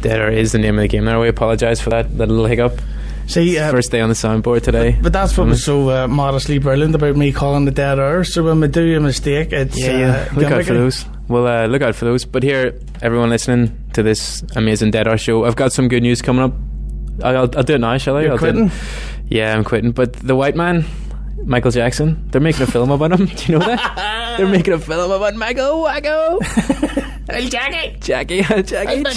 Deader is the name of the game there. We apologise for that little hiccup. See, first day on the soundboard today. But that's what was so modestly brilliant about me calling the Dead Air. So when we do a mistake, it's look out for those. Well, look out for those. But here, everyone listening to this amazing Dead Air show, I've got some good news coming up. I'll do it now, shall I? You're quitting? Yeah, I'm quitting. But the white man, Michael Jackson, they're making a film about him. Do you know that? They're making a film about Michael Wacko. Jackie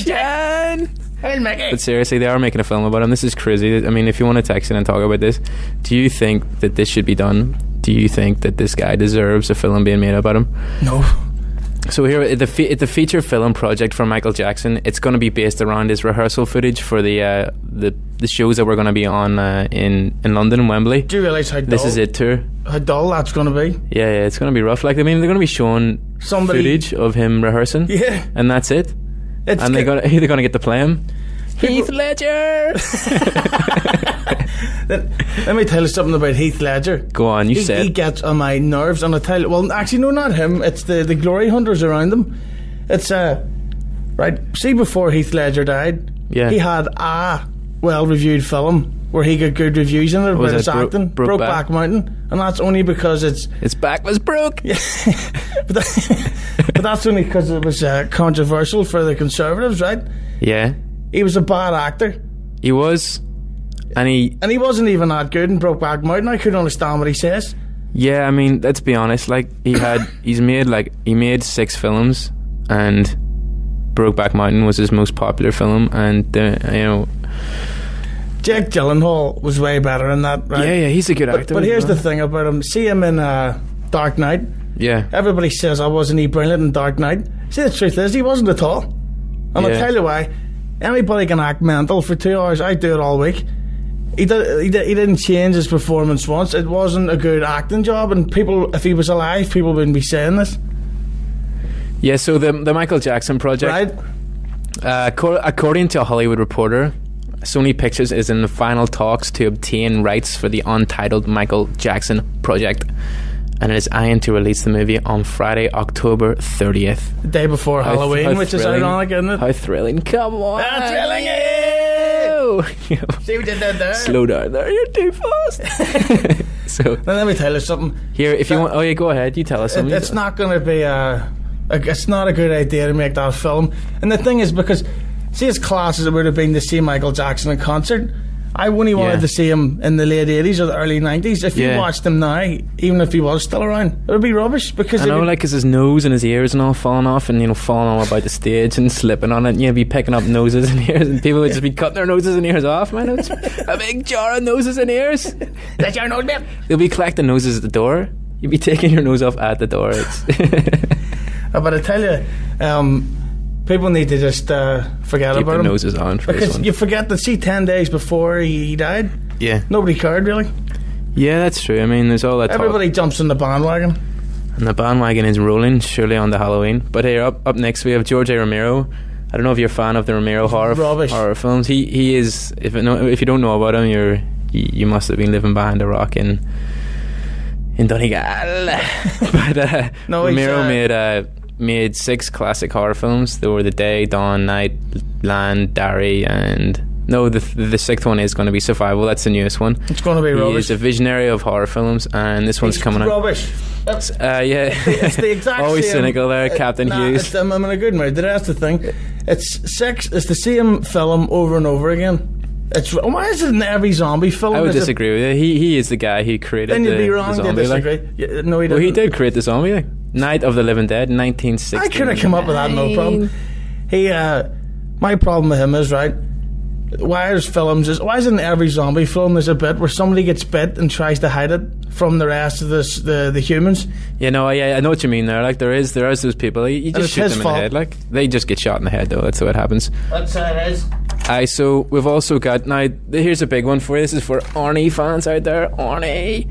Chan. But seriously, they are making a film about him. This is crazy. I mean, if you want to text in and talk about this, do you think that this should be done? Do you think that this guy deserves a film being made about him? No. So here, at the feature film project for Michael Jackson, it's going to be based around his rehearsal footage for the shows that we're going to be on in London and Wembley. Do you realise how dull This Is It tour? How dull that's going to be? Yeah, it's going to be rough. Like, I mean, they're going to be showing footage of him rehearsing. Yeah. And that's it. And they're going to get to play him. Heath Ledger! Let me tell you something about Heath Ledger. Go on, He gets on my nerves, and I tell you, well, actually, no, not him. It's the glory hunters around him. It's right. See, before Heath Ledger died, he had a well-reviewed film where he got good reviews in it about his acting, Brokeback Mountain, and that's only because its back was broke. Yeah. but that's only because it was controversial for the Conservatives, right? Yeah. He was a bad actor. He was. And he wasn't even that good in Brokeback Mountain. I couldn't understand what he says. Yeah, I mean, let's be honest. Like, he made 6 films, and Brokeback Mountain was his most popular film, and Jake Gyllenhaal was way better in that, right? Yeah, he's a good actor. But here's the thing about him. See him in Dark Knight. Yeah. Everybody says, wasn't he brilliant in Dark Knight? See, the truth is, he wasn't at all. And I'll tell you why. Anybody can act mental for 2 hours. I do it all week. He didn't change his performance once. It wasn't a good acting job, and people, if he was alive, people wouldn't be saying this. Yeah, so the Michael Jackson project, right? According to a Hollywood Reporter, Sony Pictures is in the final talks to obtain rights for the untitled Michael Jackson project, and it is eyeing to release the movie on Friday, October 30th. The day before Halloween, which is ironic, isn't it? How thrilling. Come on. How thrilling it is! See, we did that there. Slow down there, you're too fast. So now let me tell you something. Here, if you want... Oh, yeah, go ahead. You tell us something. It's not going to be it's not a good idea to make that film. And the thing is, because... See, as class as it would have been to see Michael Jackson in concert, I only wanted to see him in the late 80s or the early 90s. If you watched him now, even if he was still around, it would be rubbish. Because I know, like, because his nose and his ears and all falling off, and, falling all about the stage and slipping on it, and you'd be picking up noses and ears, and people would just be cutting their noses and ears off, man. It's a big jar of noses and ears. That's your nose, man. You'll be collecting noses at the door. You'll be taking your nose off at the door. But I tell you, people need to just forget Keep about the him. Noses on for because you forget that, see, 10 days before he died, nobody cared, really. Yeah, that's true. I mean, there's all that Everybody jumps in the bandwagon. And the bandwagon is rolling, surely, on the Halloween. But here, up next, we have George A. Romero. I don't know if you're a fan of the Romero horror films. He is, if you don't know about him, you must have been living behind a rock in Donegal. But Romero made 6 classic horror films. They were The Day, Dawn, Night, Land, Derry, and the 6th one is going to be Survival. That's the newest one. It's going to be rubbish. He's a visionary of horror films, and this one's coming out. Rubbish. It's the exact always same. cynical there, Captain Hughes. I'm in a good mood. That's the thing. It's the same film over and over again. Why is it in every zombie film? I would disagree with you. He is the guy who created then you'd be wrong, the zombie. Disagree. No, he didn't. Well, he did create the zombie. Night of the Living Dead, 1960. I could have come up with that, no problem. My problem with him is, right, why is it in every zombie film there's a bit where somebody gets bit and tries to hide it from the rest of the humans? I know what you mean there. Like, there is those people, you just shoot them in the head. Like, they just get shot in the head, though. That's how it happens. That's how it is. So we've also got, now here's a big one for you. This is for Arnie fans out there. Arnie,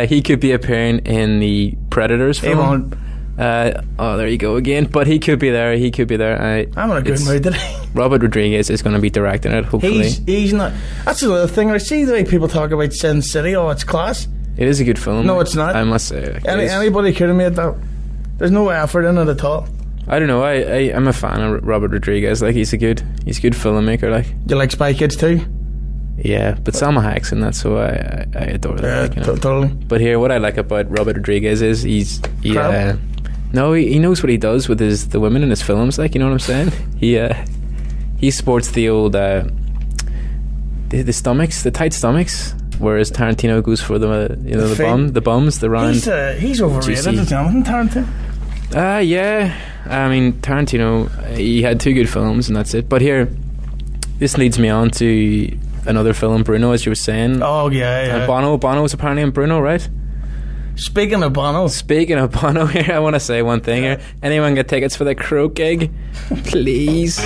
he could be appearing in the Predators film. There you go again. But he could be there. I'm in a good mood today. Robert Rodriguez is going to be directing it, hopefully. He's not. That's another thing. I see the way people talk about Sin City. Oh, it's class. It is a good film. No, it's not. I must say. Anybody could have made that. There's no effort in it at all. I don't know. I'm a fan of Robert Rodriguez. Like he's a good filmmaker. Like you like Spy Kids too? Yeah, but Salma Hayek's in that, so I adore that. Yeah, like, you know. totally. But here, what I like about Robert Rodriguez is he knows what he does with the women in his films. Like, you know what I'm saying? He sports the old the stomachs, the tight stomachs. Whereas Tarantino goes for the bums, the round. He's overrated, isn't Tarantino? Yeah. I mean, Tarantino, he had 2 good films, and that's it. But here, this leads me on to another film, Bruno, as you were saying. Oh yeah. Bono was apparently in Bruno, right? Speaking of Bono here, I want to say one thing here. Anyone get tickets for the Crow gig? Please.